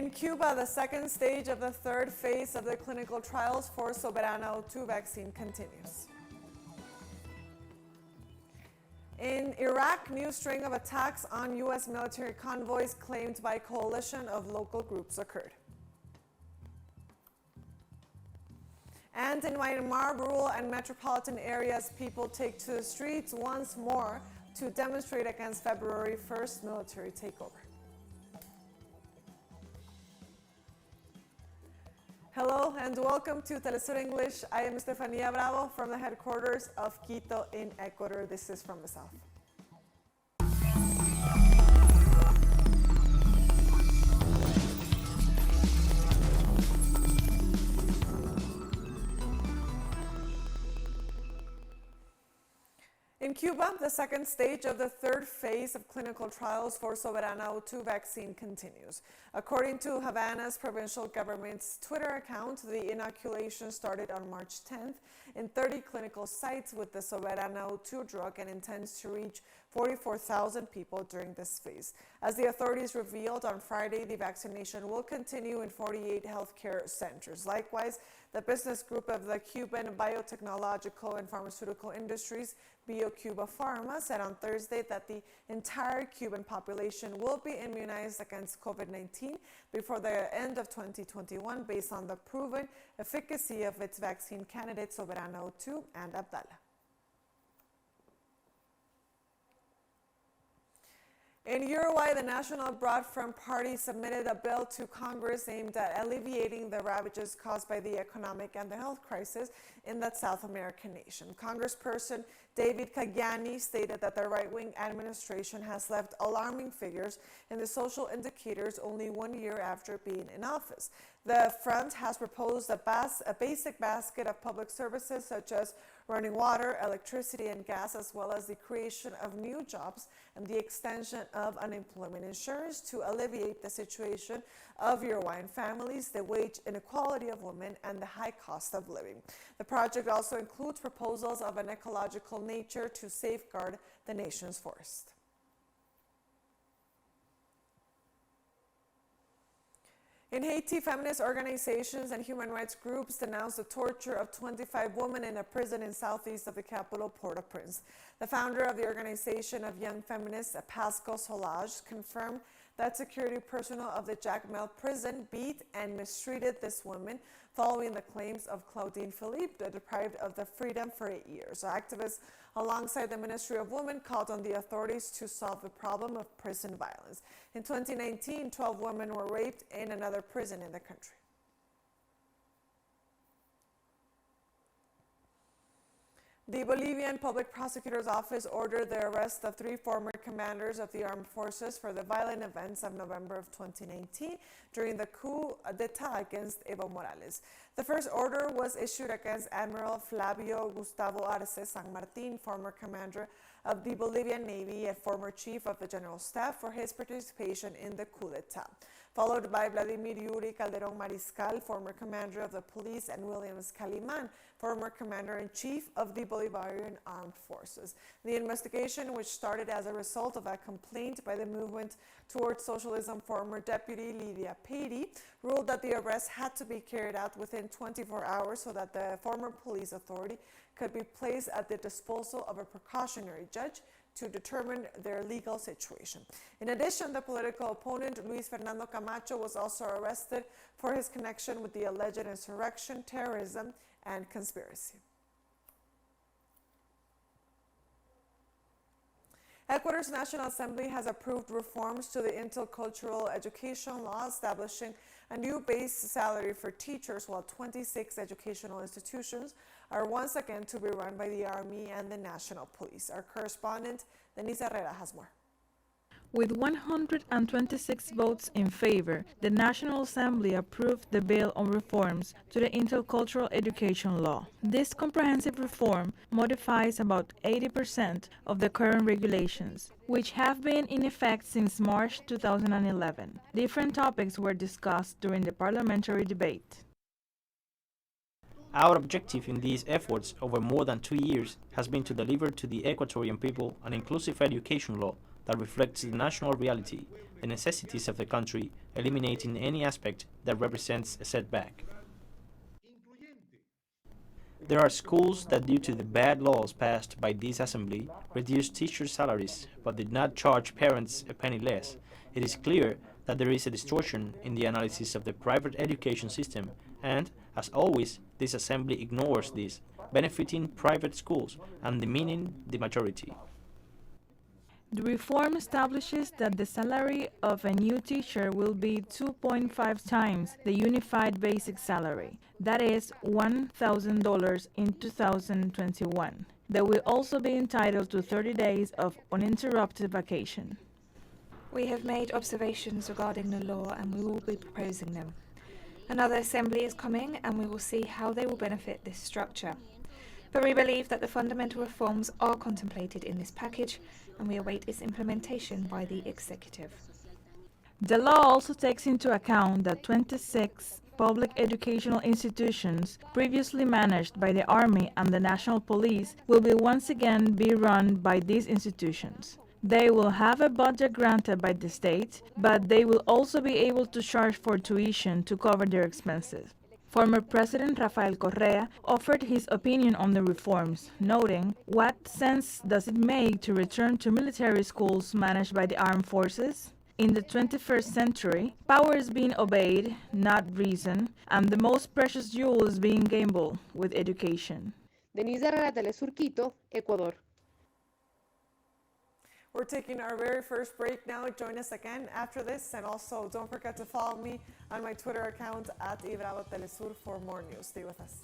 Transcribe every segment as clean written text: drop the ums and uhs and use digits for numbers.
In Cuba, the second stage of the third phase of the clinical trials for Soberana 2 vaccine continues. In Iraq, new string of attacks on U.S. military convoys claimed by coalition of local groups occurred. And in Myanmar, rural and metropolitan areas, people take to the streets once more to demonstrate against February 1st military takeover. Hello and welcome to TeleSUR English. I am Estefania Bravo from the headquarters of Quito in Ecuador. This is from the south. In Cuba, the second stage of the third phase of clinical trials for Soberana 2 vaccine continues. According to Havana's provincial government's Twitter account, the inoculation started on March 10th in 30 clinical sites with the Soberana 2 drug and intends to reach 44,000 people during this phase. As the authorities revealed on Friday, the vaccination will continue in 48 healthcare centers. Likewise, the business group of the Cuban biotechnological and pharmaceutical industries, Cuba Pharma, said on Thursday that the entire Cuban population will be immunized against COVID-19 before the end of 2021 based on the proven efficacy of its vaccine candidates Soberana 2 and Abdala. In Uruguay, the National Broad Front Party submitted a bill to Congress aimed at alleviating the ravages caused by the economic and the health crisis in that South American nation. Congressperson David Cagliani stated that the right-wing administration has left alarming figures in the social indicators only 1 year after being in office. The front has proposed a basic basket of public services such as running water, electricity, and gas, as well as the creation of new jobs and the extension of unemployment insurance to alleviate the situation of Uruguayan families, the wage inequality of women, and the high cost of living. The project also includes proposals of an ecological nature to safeguard the nation's forest. In Haiti, feminist organizations and human rights groups denounced the torture of 25 women in a prison in southeast of the capital, Port-au-Prince. The founder of the organization of young feminists, Pascal Solage, confirmed that security personnel of the Jacmel prison beat and mistreated this woman following the claims of Claudine Philippe, deprived of the freedom for 8 years. Activists alongside the Ministry of Women called on the authorities to solve the problem of prison violence. In 2019, 12 women were raped in another prison in the country. The Bolivian Public Prosecutor's Office ordered the arrest of 3 former commanders of the armed forces for the violent events of November of 2019 during the coup d'etat against Evo Morales. The first order was issued against Admiral Flavio Gustavo Arce San Martin, former commander of the Bolivian Navy and former chief of the General Staff, for his participation in the coup d'etat, followed by Vladimir Yuri Calderon Mariscal, former commander of the police, and Williams Caliman, former commander-in-chief of the Bolivarian Armed Forces. The investigation, which started as a result of a complaint by the Movement Towards Socialism former deputy Lydia Patey, ruled that the arrest had to be carried out within 24 hours so that the former police authority could be placed at the disposal of a precautionary judge to determine their legal situation. In addition, the political opponent Luis Fernando Camacho was also arrested for his connection with the alleged insurrection, terrorism, and conspiracy. Ecuador's National Assembly has approved reforms to the intercultural education law, establishing a new base salary for teachers, while 26 educational institutions are once again to be run by the Army and the National Police. Our correspondent, Denise Herrera, has more. With 126 votes in favor, the National Assembly approved the bill on reforms to the intercultural education law. This comprehensive reform modifies about 80% of the current regulations, which have been in effect since March 2011. Different topics were discussed during the parliamentary debate. Our objective in these efforts over more than 2 years has been to deliver to the Ecuadorian people an inclusive education law that reflects the national reality, the necessities of the country, eliminating any aspect that represents a setback. There are schools that, due to the bad laws passed by this assembly, reduced teachers' salaries but did not charge parents a penny less. It is clear that there is a distortion in the analysis of the private education system, and, as always, this assembly ignores this, benefiting private schools and demeaning the majority. The reform establishes that the salary of a new teacher will be 2.5 times the unified basic salary, that is $1,000 in 2021. They will also be entitled to 30 days of uninterrupted vacation. We have made observations regarding the law and we will be proposing them. Another assembly is coming and we will see how they will benefit this structure. But we believe that the fundamental reforms are contemplated in this package and we await its implementation by the executive. The law also takes into account that 26 public educational institutions previously managed by the Army and the National Police will once again be run by these institutions. They will have a budget granted by the state, but they will also be able to charge for tuition to cover their expenses. Former President Rafael Correa offered his opinion on the reforms, noting, "What sense does it make to return to military schools managed by the armed forces? In the 21st century, power is being obeyed, not reason, and the most precious jewel is being gambled with education." Denise Herrera, TeleSUR Quito, Ecuador. We're taking our very first break now. Join us again after this, and also don't forget to follow me on my Twitter account at Ibravo Telesur for more news. Stay with us.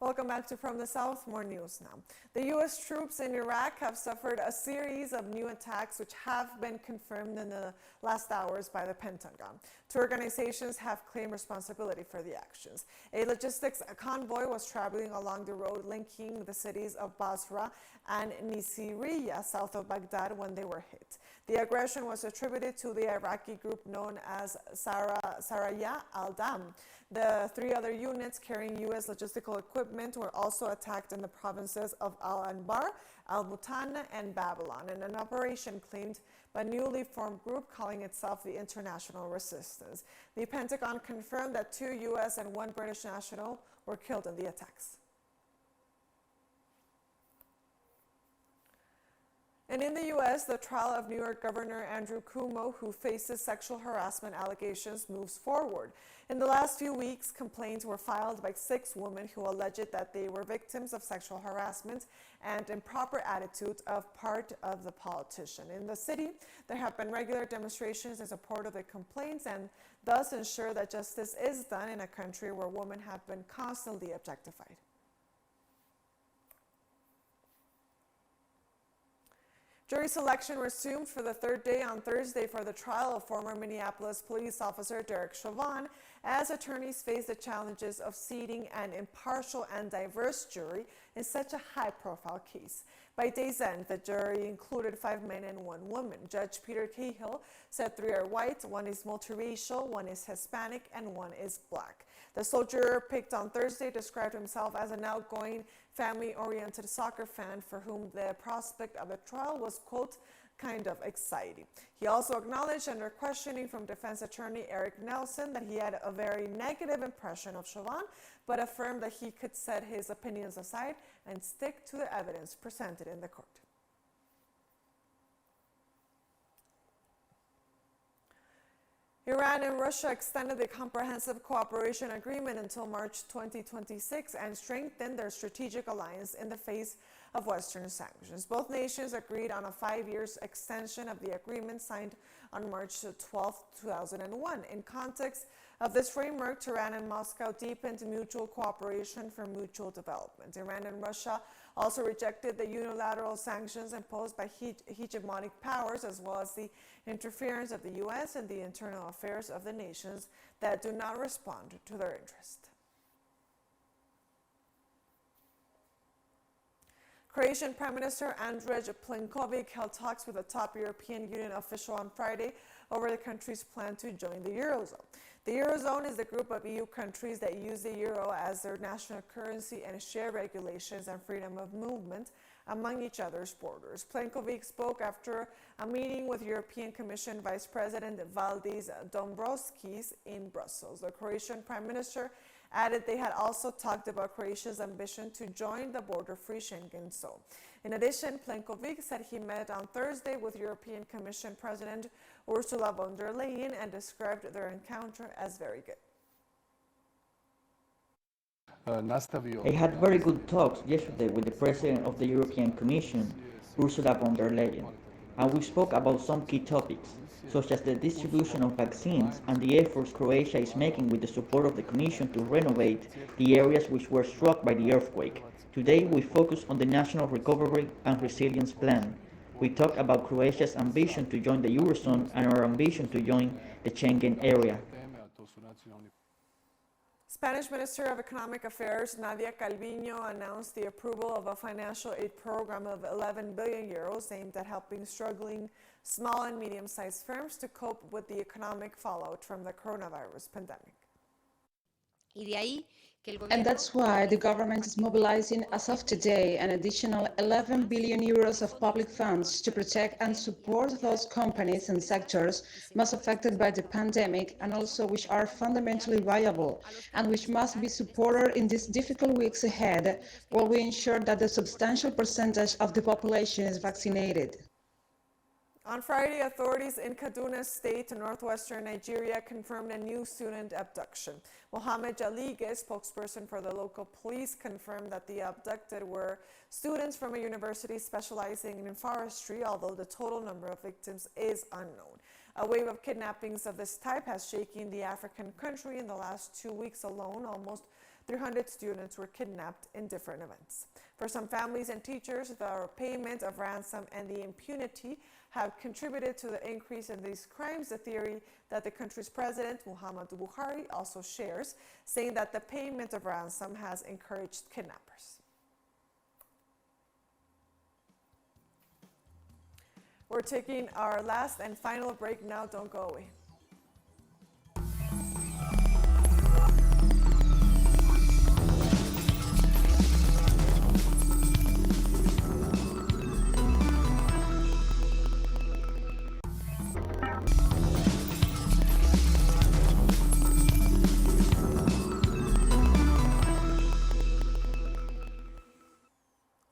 Welcome back to From the South. More news now. The U.S. troops in Iraq have suffered a series of new attacks which have been confirmed in the last hours by the Pentagon. Two organizations have claimed responsibility for the actions. A logistics convoy was traveling along the road linking the cities of Basra and Nisiriya south of Baghdad when they were hit. The aggression was attributed to the Iraqi group known as Saraya al-Dam. The three other units carrying U.S. logistical equipment were also attacked in the provinces of Al-Anbar, Al-Mutanna, and Babylon in an operation claimed by a newly formed group calling itself the International Resistance. The Pentagon confirmed that 2 U.S. and 1 British national were killed in the attacks. And in the U.S., the trial of New York Governor Andrew Cuomo, who faces sexual harassment allegations, moves forward. In the last few weeks, complaints were filed by 6 women who alleged that they were victims of sexual harassment and improper attitude of part of the politician. In the city, there have been regular demonstrations in support of the complaints and thus ensure that justice is done in a country where women have been constantly objectified. Jury selection resumed for the 3rd day on Thursday for the trial of former Minneapolis police officer Derek Chauvin, as attorneys face the challenges of seating an impartial and diverse jury in such a high-profile case. By day's end, the jury included 5 men and 1 woman. Judge Peter Cahill said 3 are white, 1 is multiracial, 1 is Hispanic, and 1 is black. The sole juror picked on Thursday described himself as an outgoing, family-oriented soccer fan for whom the prospect of a trial was, quote, kind of exciting. He also acknowledged under questioning from defense attorney Eric Nelson that he had a very negative impression of Chauvin, but affirmed that he could set his opinions aside and stick to the evidence presented in the court. Iran and Russia extended the Comprehensive Cooperation Agreement until March 2026 and strengthened their strategic alliance in the face of Western sanctions. Both nations agreed on a 5-year extension of the agreement signed on March 12, 2001. In context of this framework, Tehran and Moscow deepened mutual cooperation for mutual development. Iran and Russia also rejected the unilateral sanctions imposed by hegemonic powers, as well as the interference of the U.S. in the internal affairs of the nations that do not respond to their interest. Croatian Prime Minister Andrej Plenković held talks with a top European Union official on Friday over the country's plan to join the Eurozone. The Eurozone is the group of EU countries that use the euro as their national currency and share regulations and freedom of movement among each other's borders. Plenković spoke after a meeting with European Commission Vice President Valdis Dombrovskis in Brussels. The Croatian Prime Minister added they had also talked about Croatia's ambition to join the border-free Schengen zone. In addition, Plenković said he met on Thursday with European Commission President Ursula von der Leyen and described their encounter as very good. I had very good talks yesterday with the President of the European Commission, Ursula von der Leyen, and we spoke about some key topics, such as the distribution of vaccines and the efforts Croatia is making with the support of the Commission to renovate the areas which were struck by the earthquake. Today we focus on the National Recovery and Resilience Plan. We talked about Croatia's ambition to join the Eurozone and our ambition to join the Schengen area. Spanish Minister of Economic Affairs Nadia Calviño announced the approval of a financial aid program of 11 billion euros aimed at helping struggling small and medium-sized firms to cope with the economic fallout from the coronavirus pandemic. And that's why the government is mobilizing as of today an additional 11 billion euros of public funds to protect and support those companies and sectors most affected by the pandemic and also which are fundamentally viable and which must be supported in these difficult weeks ahead while we ensure that the substantial percentage of the population is vaccinated. On Friday, authorities in Kaduna State, northwestern Nigeria, confirmed a new student abduction. Mohammed Jalige, spokesperson for the local police, confirmed that the abducted were students from a university specializing in forestry, although the total number of victims is unknown. A wave of kidnappings of this type has shaken the African country. In the last 2 weeks alone, almost 300 students were kidnapped in different events. For some families and teachers, the payment of ransom and the impunity have contributed to the increase in these crimes, a theory that the country's president, Muhammadu Buhari, also shares, saying that the payment of ransom has encouraged kidnappers. We're taking our last and final break now. Don't go away.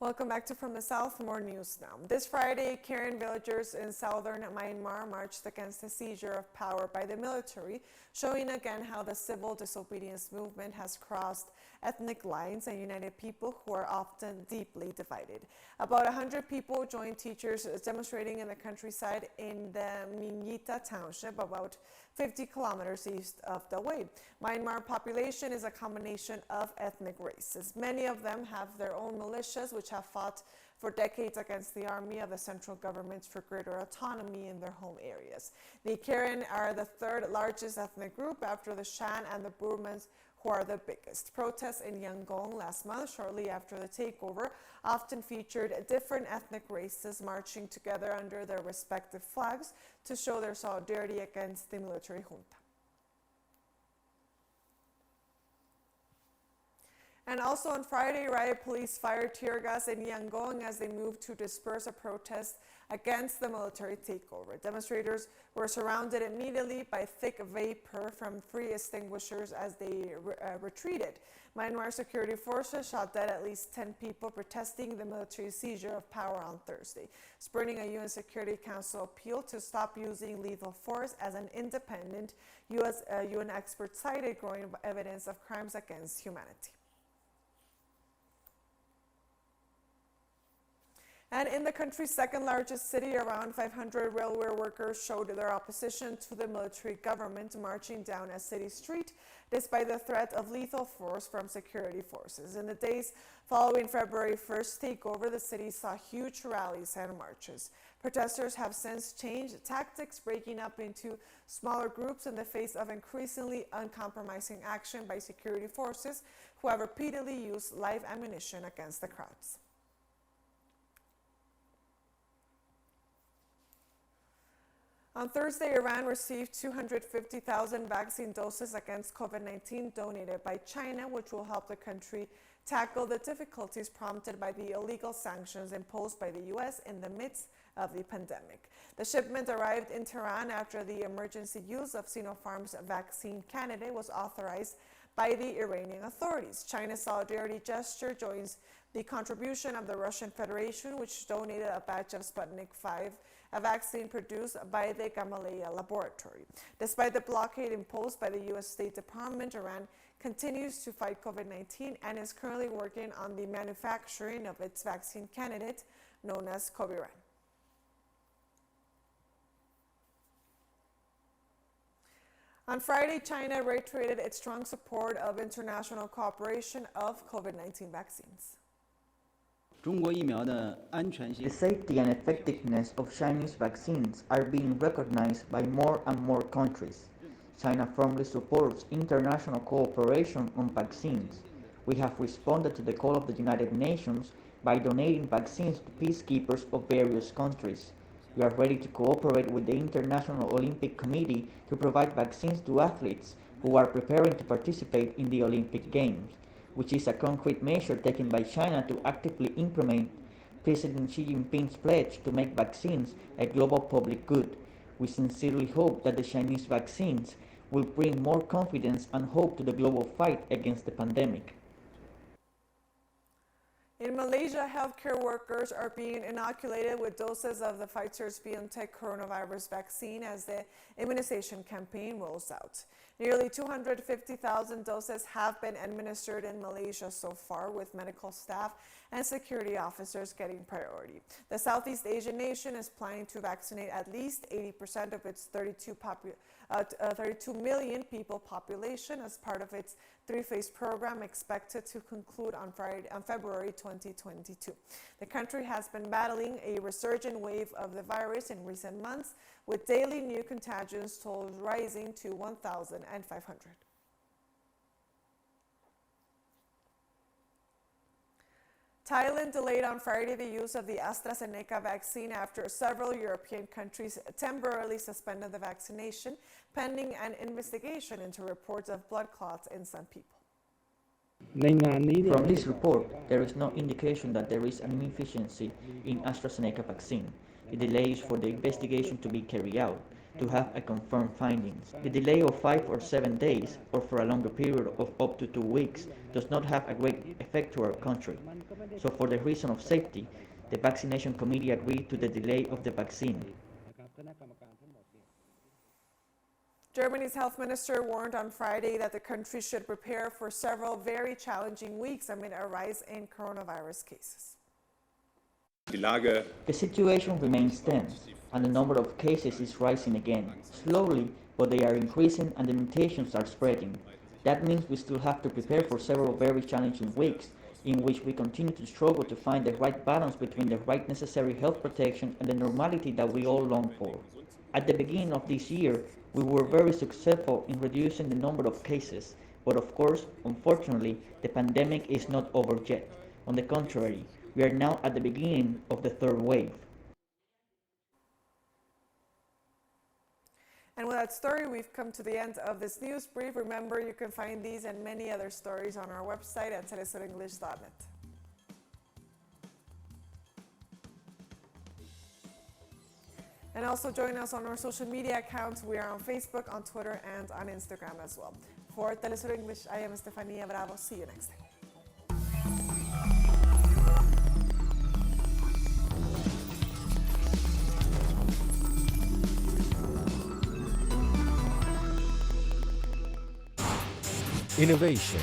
Welcome back to From the South. More news now. This Friday, Karen villagers in southern Myanmar marched against the seizure of power by the military, showing again how the civil disobedience movement has crossed ethnic lines and united people who are often deeply divided. About 100 people joined teachers demonstrating in the countryside in the Minyita township, about 50 kilometers east of the Way. Myanmar population is a combination of ethnic races. Many of them have their own militias, which have fought for decades against the army of the central government for greater autonomy in their home areas. The Karen are the third largest ethnic group after the Shan and the Burmans, who are the biggest. Protests in Yangon last month, shortly after the takeover, often featured different ethnic races marching together under their respective flags to show their solidarity against the military junta. And also on Friday, riot police fired tear gas in Yangon as they moved to disperse a protest against the military takeover. Demonstrators were surrounded immediately by thick vapor from 3 extinguishers as they retreated. Myanmar security forces shot dead at least 10 people protesting the military seizure of power on Thursday, spurning a UN Security Council appeal to stop using lethal force as an independent UN expert cited growing evidence of crimes against humanity. And in the country's second largest city, around 500 railway workers showed their opposition to the military government, marching down a city street despite the threat of lethal force from security forces. In the days following February 1st takeover, the city saw huge rallies and marches. Protesters have since changed tactics, breaking up into smaller groups in the face of increasingly uncompromising action by security forces, who have repeatedly used live ammunition against the crowds. On Thursday, Iran received 250,000 vaccine doses against COVID-19 donated by China, which will help the country tackle the difficulties prompted by the illegal sanctions imposed by the U.S. in the midst of the pandemic. The shipment arrived in Tehran after the emergency use of Sinopharm's vaccine candidate was authorized by the Iranian authorities. China's solidarity gesture joins the contribution of the Russian Federation, which donated a batch of Sputnik V, a vaccine produced by the Gamaleya laboratory. Despite the blockade imposed by the U.S. State Department, Iran continues to fight COVID-19 and is currently working on the manufacturing of its vaccine candidate, known as Soberana. On Friday, China reiterated its strong support of international cooperation of COVID-19 vaccines. The safety and effectiveness of Chinese vaccines are being recognized by more and more countries. China firmly supports international cooperation on vaccines. We have responded to the call of the United Nations by donating vaccines to peacekeepers of various countries. We are ready to cooperate with the International Olympic Committee to provide vaccines to athletes who are preparing to participate in the Olympic Games, which is a concrete measure taken by China to actively implement President Xi Jinping's pledge to make vaccines a global public good. We sincerely hope that the Chinese vaccines will bring more confidence and hope to the global fight against the pandemic. In Malaysia, healthcare workers are being inoculated with doses of the Pfizer's BioNTech coronavirus vaccine as the immunization campaign rolls out. Nearly 250,000 doses have been administered in Malaysia so far, with medical staff and security officers getting priority. The Southeast Asian nation is planning to vaccinate at least 80% of its 32 million people population as part of its three-phase program expected to conclude on February 2022. The country has been battling a resurgent wave of the virus in recent months, with daily new contagions totals rising to 1,500. Thailand delayed on Friday the use of the AstraZeneca vaccine after several European countries temporarily suspended the vaccination, pending an investigation into reports of blood clots in some people. From this report, there is no indication that there is an inefficiency in AstraZeneca vaccine. The delay is for the investigation to be carried out, to have a confirmed findings. The delay of 5 or 7 days, or for a longer period of up to 2 weeks, does not have a great effect to our country. So for the reason of safety, the vaccination committee agreed to the delay of the vaccine. Germany's health minister warned on Friday that the country should prepare for several very challenging weeks amid a rise in coronavirus cases. The situation remains tense, and the number of cases is rising again, slowly, but they are increasing and the mutations are spreading. That means we still have to prepare for several very challenging weeks, in which we continue to struggle to find the right balance between the right necessary health protection and the normality that we all long for. At the beginning of this year, we were very successful in reducing the number of cases, but of course, unfortunately, the pandemic is not over yet. On the contrary, we are now at the beginning of the third wave. And with that story, we've come to the end of this news brief. Remember, you can find these and many other stories on our website at telesurenglish.net. And also join us on our social media accounts. We are on Facebook, on Twitter, and on Instagram as well. For TeleSUR English, I am Estefania Bravo. See you next time. Innovation,